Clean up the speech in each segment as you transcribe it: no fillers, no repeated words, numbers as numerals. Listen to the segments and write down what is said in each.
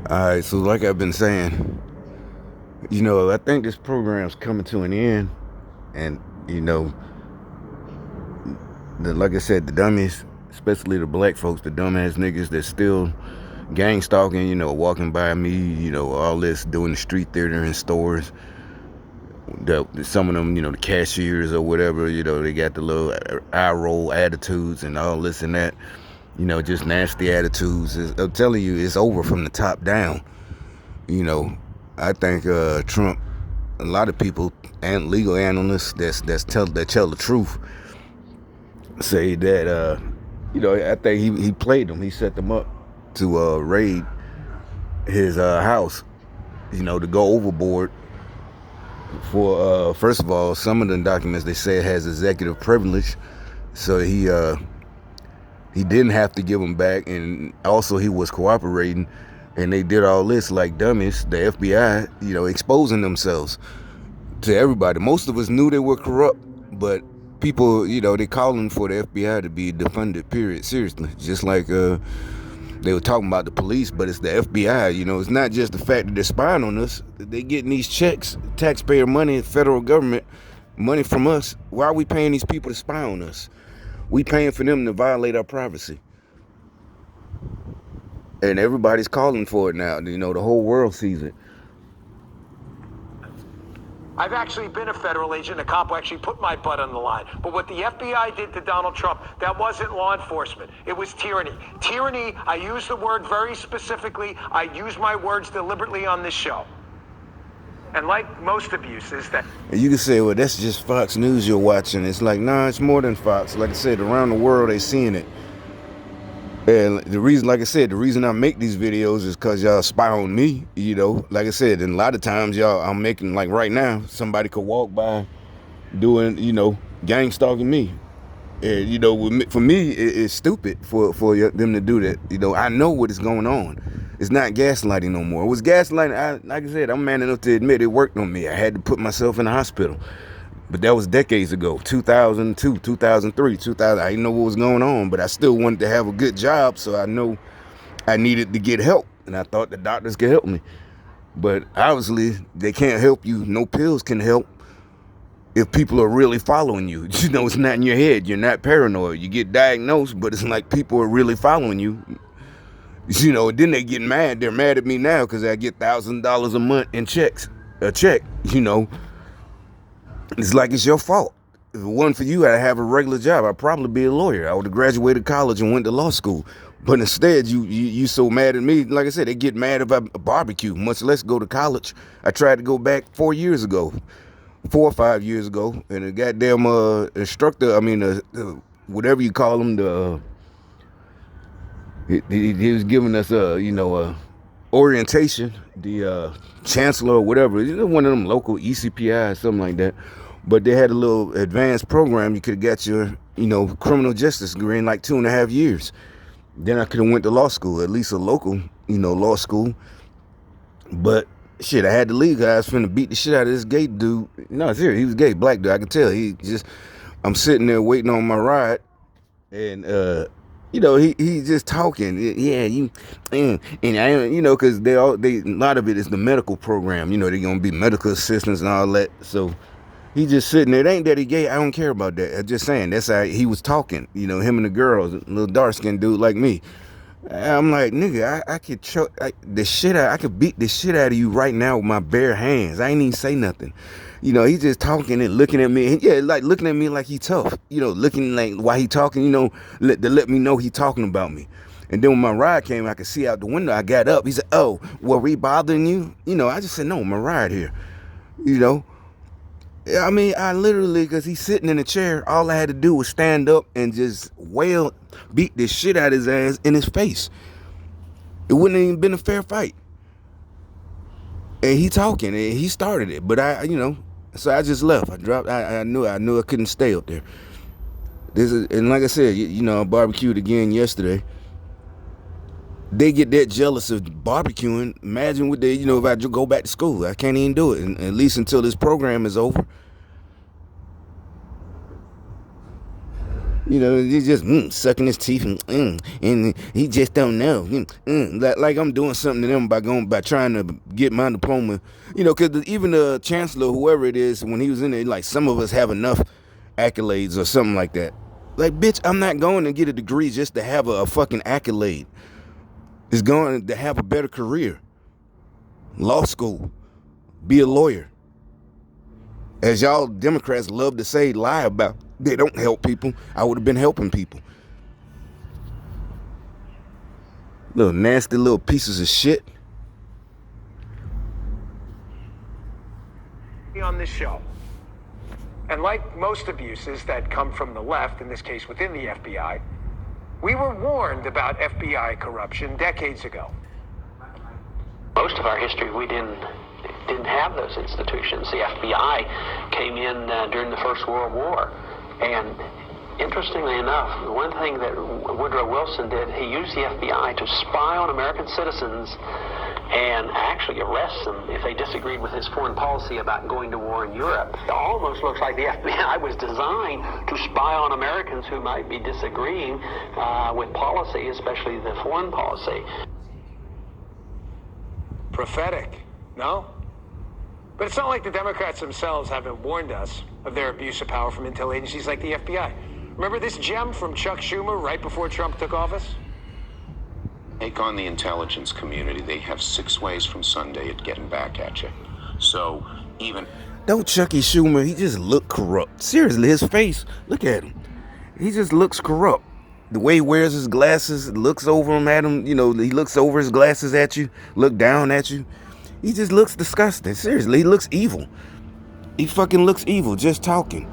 All right, so like I've been saying, I think this program's coming to an end, and like I said, the dummies, especially the black folks, the dumbass niggas that still gang stalking, walking by me, all this, doing the street theater in stores. Some of them, the cashiers or whatever, they got the little eye roll attitudes and all this and that, just nasty attitudes. I'm telling you, it's over from the top down. You know, I think Trump, a lot of people and legal analysts that tell the truth say that I think he played them. He set them up to raid his house. To go overboard for first of all, some of the documents they said has executive privilege, so he didn't have to give them back, and also he was cooperating. And they did all this like dummies, the FBI, exposing themselves to everybody. Most of us knew they were corrupt, but people, they calling for the FBI to be defunded, period. Seriously. Just like they were talking about the police, but it's the FBI. It's not just the fact that they're spying on us. They getting these checks, taxpayer money, federal government money from us. Why are we paying these people to spy on us? We paying for them to violate our privacy. And everybody's calling for it now. The whole world sees it. I've actually been a federal agent, a cop who actually put my butt on the line. But what the FBI did to Donald Trump, that wasn't law enforcement. It was tyranny. Tyranny, I use the word very specifically. I use my words deliberately on this show. And like most abuses that... And you can say, well, that's just Fox News you're watching. It's like, nah, it's more than Fox. Like I said, around the world, they seeing it. And the reason, like I said, the reason I make these videos is because y'all spy on me, Like I said, and a lot of times I'm making, like right now, somebody could walk by doing, gang stalking me. And, for me, it's stupid for them to do that. I know what is going on. It's not gaslighting no more. It was gaslighting. Like I said, I'm man enough to admit it worked on me. I had to put myself in the hospital. But that was decades ago, 2002, 2003, 2000. I didn't know what was going on, but I still wanted to have a good job, so I know I needed to get help, and I thought the doctors could help me. But obviously, they can't help you. No pills can help if people are really following you. It's not in your head. You're not paranoid. You get diagnosed, but it's like people are really following you. Then they get mad. They're mad at me now because I get $1,000 a month in a check. It's like it's your fault. If it wasn't for you, I'd have a regular job. I'd probably be a lawyer. I would have graduated college and went to law school. But instead, you so mad at me. Like I said, they get mad if I barbecue, much less go to college. I tried to go back 4 or 5 years ago, and the goddamn instructor, whatever you call him, he was giving us orientation, the chancellor or whatever, one of them local ECPI or something like that. But they had a little advanced program. You could have got your, criminal justice degree in like 2.5 years. Then I could have went to law school, at least a local, law school. But shit, I had to leave because I was finna beat the shit out of this gay dude. No, seriously, he was gay, black dude. I could tell. I'm sitting there waiting on my ride, and he's just talking. Yeah, and I, because a lot of it is the medical program. They're gonna be medical assistants and all that. So he just sitting there. It ain't that he gay. I don't care about that. I'm just saying that's how he was talking. Him and the girls, a little dark skinned dude like me. I'm like, nigga, I could choke I could beat the shit out of you right now with my bare hands. I ain't even say nothing. He just talking and looking at me. Yeah, like looking at me like he tough. Looking like while he talking, to let me know he talking about me. And then when my ride came, I could see out the window. I got up. He said, "Oh, were we bothering you?" I just said, "No, my ride here." I literally, because he's sitting in a chair, all I had to do was stand up and just beat the shit out of his ass in his face. It wouldn't have even been a fair fight. And he talking, and he started it. But so I just left. I dropped. I knew I couldn't stay up there. And like I said, I barbecued again yesterday. They get that jealous of barbecuing. Imagine what if I go back to school. I can't even do it, and at least until this program is over. You know, he's just sucking his teeth and he just don't know. Like I'm doing something to them by trying to get my diploma. You know, because even the chancellor, whoever it is, when he was in there, like some of us have enough accolades or something like that. Like, bitch, I'm not going to get a degree just to have a fucking accolade. It's going to have a better career. Law school. Be a lawyer. As y'all Democrats love to say, lie about, they don't help people. I would have been helping people. Little nasty little pieces of shit. On this show. And like most abuses that come from the left, in this case within the FBI, we were warned about FBI corruption decades ago. Most of our history, we didn't have those institutions. The FBI came in during the First World War, and interestingly enough, one thing that Woodrow Wilson did, he used the FBI to spy on American citizens and actually arrest them if they disagreed with his foreign policy about going to war in Europe. It almost looks like the FBI was designed to spy on Americans who might be disagreeing with policy, especially the foreign policy. Prophetic, no? But it's not like the Democrats themselves haven't warned us of their abuse of power from intel agencies like the FBI. Remember this gem from Chuck Schumer right before Trump took office? Take on the intelligence community. They have 6 ways from Sunday at getting back at you. So even... Don't Chucky Schumer, he just look corrupt. Seriously, his face, look at him. He just looks corrupt. The way he wears his glasses, looks over him at him, you know, he looks over his glasses at you, look down at you. He just looks disgusting. Seriously, he looks evil. He fucking looks evil just talking.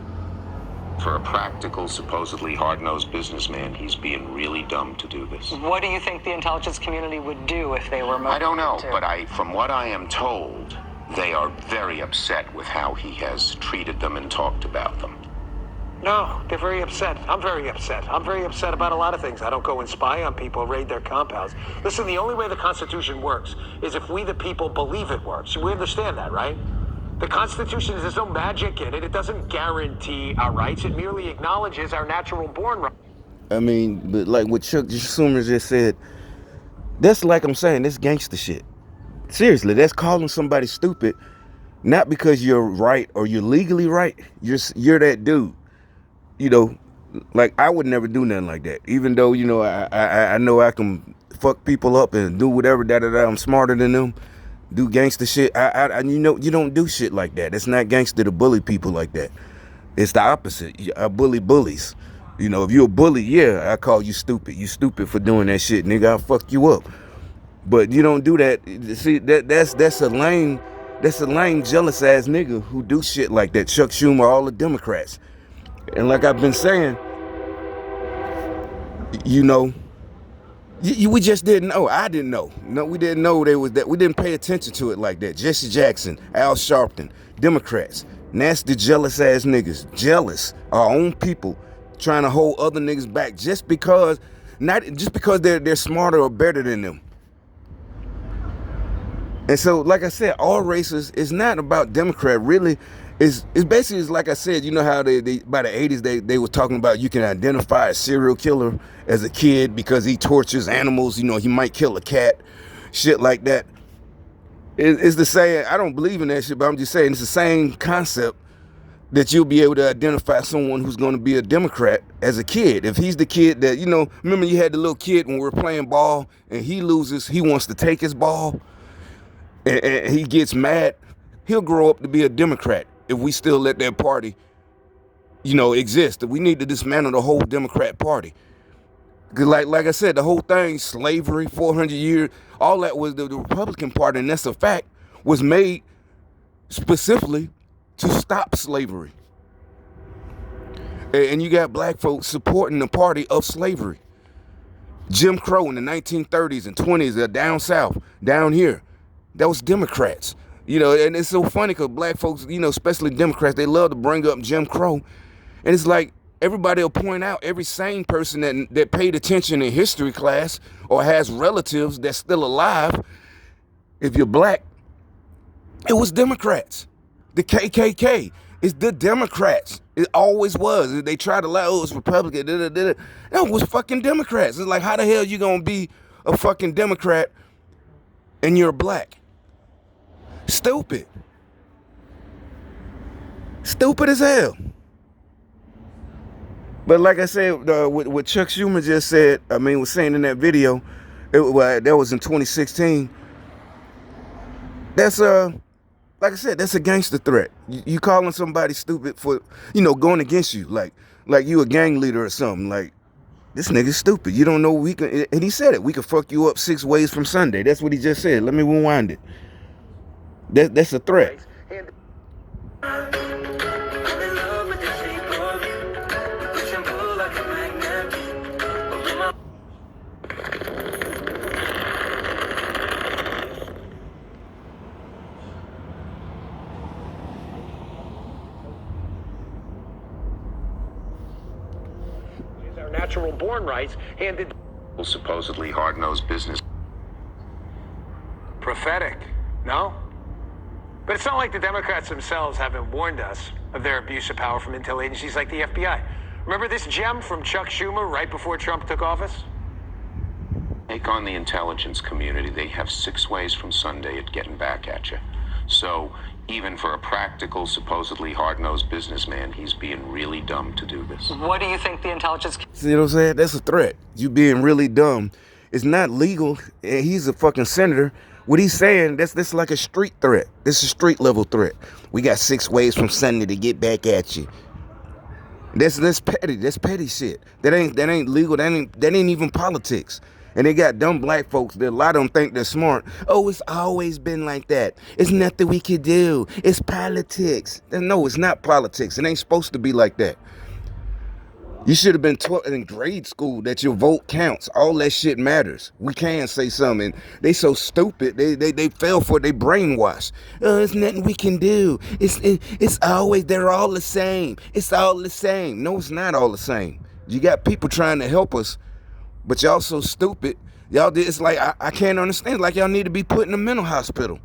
For a practical, supposedly hard-nosed businessman, he's being really dumb to do this. What do you think the intelligence community would do if they were motivated? I don't know, but from what I am told, they are very upset with how he has treated them and talked about them. No, they're very upset. I'm very upset. I'm very upset about a lot of things. I don't go and spy on people, raid their compounds. Listen, the only way the Constitution works is if we the people believe it works. We understand that, right? The Constitution, there's no magic in it. It doesn't guarantee our rights. It merely acknowledges our natural born rights. I mean, but like what Chuck Schumer just said, that's like I'm saying, that's gangster shit. Seriously, that's calling somebody stupid, not because you're right or you're legally right. You're that dude. You know, like I would never do nothing like that. Even though, you know, I know I can fuck people up and do whatever, I'm smarter than them. Do gangster shit. You know, you don't do shit like that. It's not gangster to bully people like that. It's the opposite. I bully bullies. You know, if you're a bully, yeah, I call you stupid. You stupid for doing that shit, nigga. I'll fuck you up. But you don't do that. See, that's a lame jealous ass nigga who do shit like that. Chuck Schumer, all the Democrats. And like I've been saying, you know, we just didn't know. I didn't know. No, we didn't know there was that. We didn't pay attention to it like that. Jesse Jackson, Al Sharpton, Democrats, nasty, jealous ass niggas, jealous, our own people, trying to hold other niggas back just because they're smarter or better than them. And so, like I said, all races is not about Democrat. Really, it's basically like I said. You know how they by the 80s they were talking about you can identify a serial killer as a kid because he tortures animals. You know, he might kill a cat, shit like that. It's the same. I don't believe in that shit, but I'm just saying it's the same concept that you'll be able to identify someone who's going to be a Democrat as a kid. If he's the kid that, you know, remember you had the little kid when we were playing ball and he loses, he wants to take his ball. And he gets mad, he'll grow up to be a Democrat if we still let that party, you know, exist. We need to dismantle the whole Democrat Party. Because like I said, the whole thing, slavery, 400 years, all that was the Republican Party, and that's a fact, was made specifically to stop slavery. And you got black folks supporting the party of slavery. Jim Crow in the 1930s and 20s, down south, down here. That was Democrats, you know, and it's so funny because black folks, you know, especially Democrats, they love to bring up Jim Crow. And it's like everybody will point out every sane person that paid attention in history class or has relatives that's still alive. If you're black, it was Democrats, the KKK. It's the Democrats. It always was. They tried to lie, oh, it's Republican. That was fucking Democrats. It's like, how the hell you gonna be a fucking Democrat and you're black? Stupid. Stupid as hell. But like I said, what Chuck Schumer just said, was saying in that video, that was in 2016. That's like I said, that's a gangster threat. You calling somebody stupid for, going against you, like you a gang leader or something. Like, this nigga's stupid. You don't know we can, and he said it. We can fuck you up 6 ways from Sunday. That's what he just said. Let me rewind it. That's a threat. Our natural born rights handed. Supposedly hard-nosed business. Prophetic, no? But it's not like the Democrats themselves haven't warned us of their abuse of power from intel agencies like the FBI. Remember this gem from Chuck Schumer right before Trump took office? Take on the intelligence community. They have 6 ways from Sunday at getting back at you. So even for a practical, supposedly hard-nosed businessman, he's being really dumb to do this. What do you think the intelligence? See what I'm saying? That's a threat. You being really dumb. It's not legal. And he's a fucking senator. What he's saying, that's like a street threat. This is a street level threat. We got 6 ways from Sunday to get back at you. That's petty. That's petty shit. That ain't legal. That ain't even politics. And they got dumb black folks that a lot of them think they're smart. Oh, it's always been like that. It's nothing we can do. It's politics. No, it's not politics. It ain't supposed to be like that. You should have been taught in grade school that your vote counts. All that shit matters. We can say something. They so stupid. They fell for it. They brainwashed. Oh, it's nothing we can do. It's always, they're all the same. It's all the same. No, it's not all the same. You got people trying to help us, but y'all so stupid. It's like, I can't understand. Like y'all need to be put in a mental hospital.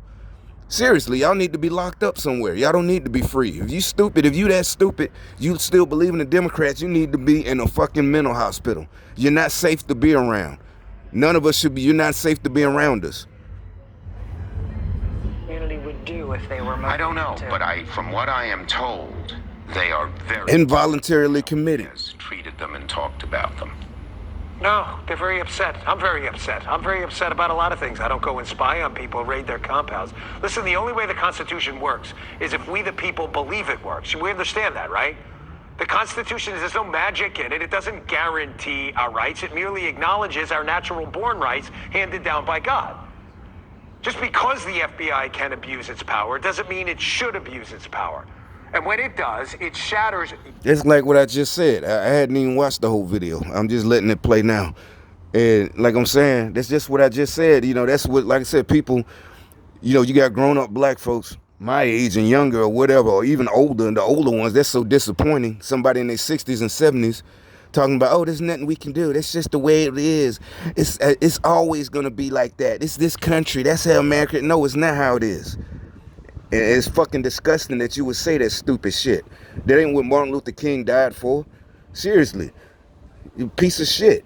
Seriously, y'all need to be locked up somewhere. Y'all don't need to be free. If you stupid, if you that stupid, you still believe in the Democrats, you need to be in a fucking mental hospital. You're not safe to be around. None of us should be. You're not safe to be around us. Community would do if they were. I don't know, but from what I am told, they are very involuntarily committed. Has treated them and talked about them. No, they're very upset. I'm very upset. I'm very upset about a lot of things. I don't go and spy on people, raid their compounds. Listen, the only way the Constitution works is if we the people believe it works. We understand that, right? The Constitution, there's no magic in it. It doesn't guarantee our rights. It merely acknowledges our natural born rights handed down by God. Just because the FBI can abuse its power doesn't mean it should abuse its power. And when it does, it shatters. It's like what I just said. I hadn't even watched the whole video. I'm just letting it play now. And like I'm saying, that's just what I just said. That's what, like I said, people, you got grown up black folks my age and younger or whatever, or even older, and the older ones, that's so disappointing. Somebody in their 60s and 70s talking about, oh, there's nothing we can do. That's just the way it is. It's always going to be like that. It's this country. That's how America. No, it's not how it is. And it's fucking disgusting that you would say that stupid shit. That ain't what Martin Luther King died for. Seriously. You piece of shit.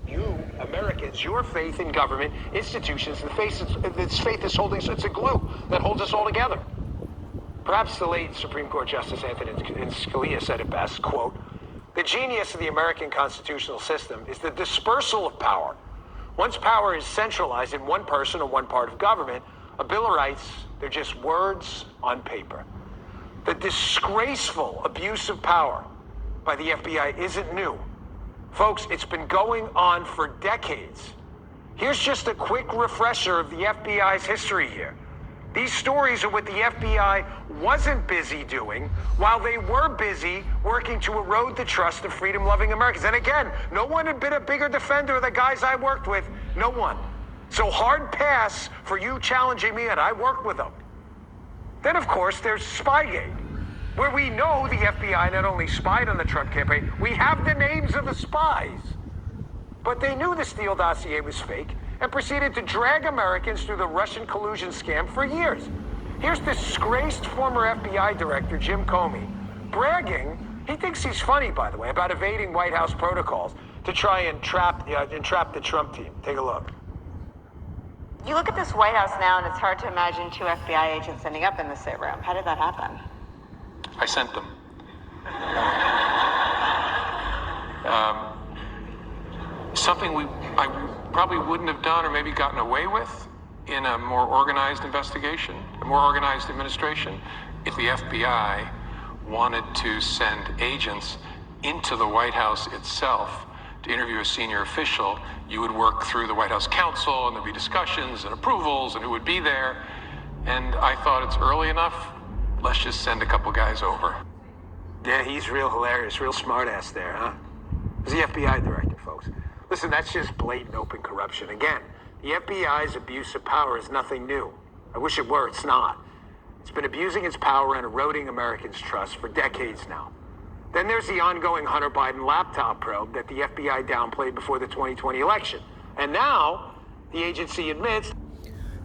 You, Americans, your faith in government, institutions, this faith is holding, it's a glue that holds us all together. Perhaps the late Supreme Court Justice Anthony Scalia said it best, quote, "The genius of the American constitutional system is the dispersal of power. Once power is centralized in one person or one part of government, a Bill of Rights, they're just words on paper. The disgraceful abuse of power by the FBI isn't new. Folks, it's been going on for decades. Here's just a quick refresher of the FBI's history here. These stories are what the FBI wasn't busy doing while they were busy working to erode the trust of freedom-loving Americans. And again, no one had been a bigger defender of the guys I worked with. No one. So hard pass for you challenging me, and I worked with them. Then, of course, there's Spygate, where we know the FBI not only spied on the Trump campaign, we have the names of the spies. But they knew the Steele dossier was fake and proceeded to drag Americans through the Russian collusion scam for years. Here's disgraced former FBI director Jim Comey bragging, he thinks he's funny, by the way, about evading White House protocols to try and entrap the Trump team. Take a look. You look at this White House now, and it's hard to imagine two FBI agents ending up in the sit room. How did that happen? I sent them. Something I probably wouldn't have done or maybe gotten away with in a more organized investigation, a more organized administration, if the FBI wanted to send agents into the White House itself to interview a senior official. You would work through the White House counsel, and there'd be discussions and approvals and who would be there. And I thought it's early enough, let's just send a couple guys over. Yeah, he's real hilarious, real smartass there, huh? He's the FBI director, folks. Listen, that's just blatant open corruption. Again, the FBI's abuse of power is nothing new. I wish it were, it's not. It's been abusing its power and eroding Americans' trust for decades now. Then there's the ongoing Hunter Biden laptop probe that the FBI downplayed before the 2020 election. And now, the agency admits...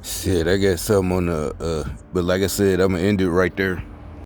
Shit, I got something on the... but like I said, I'm going to end it right there.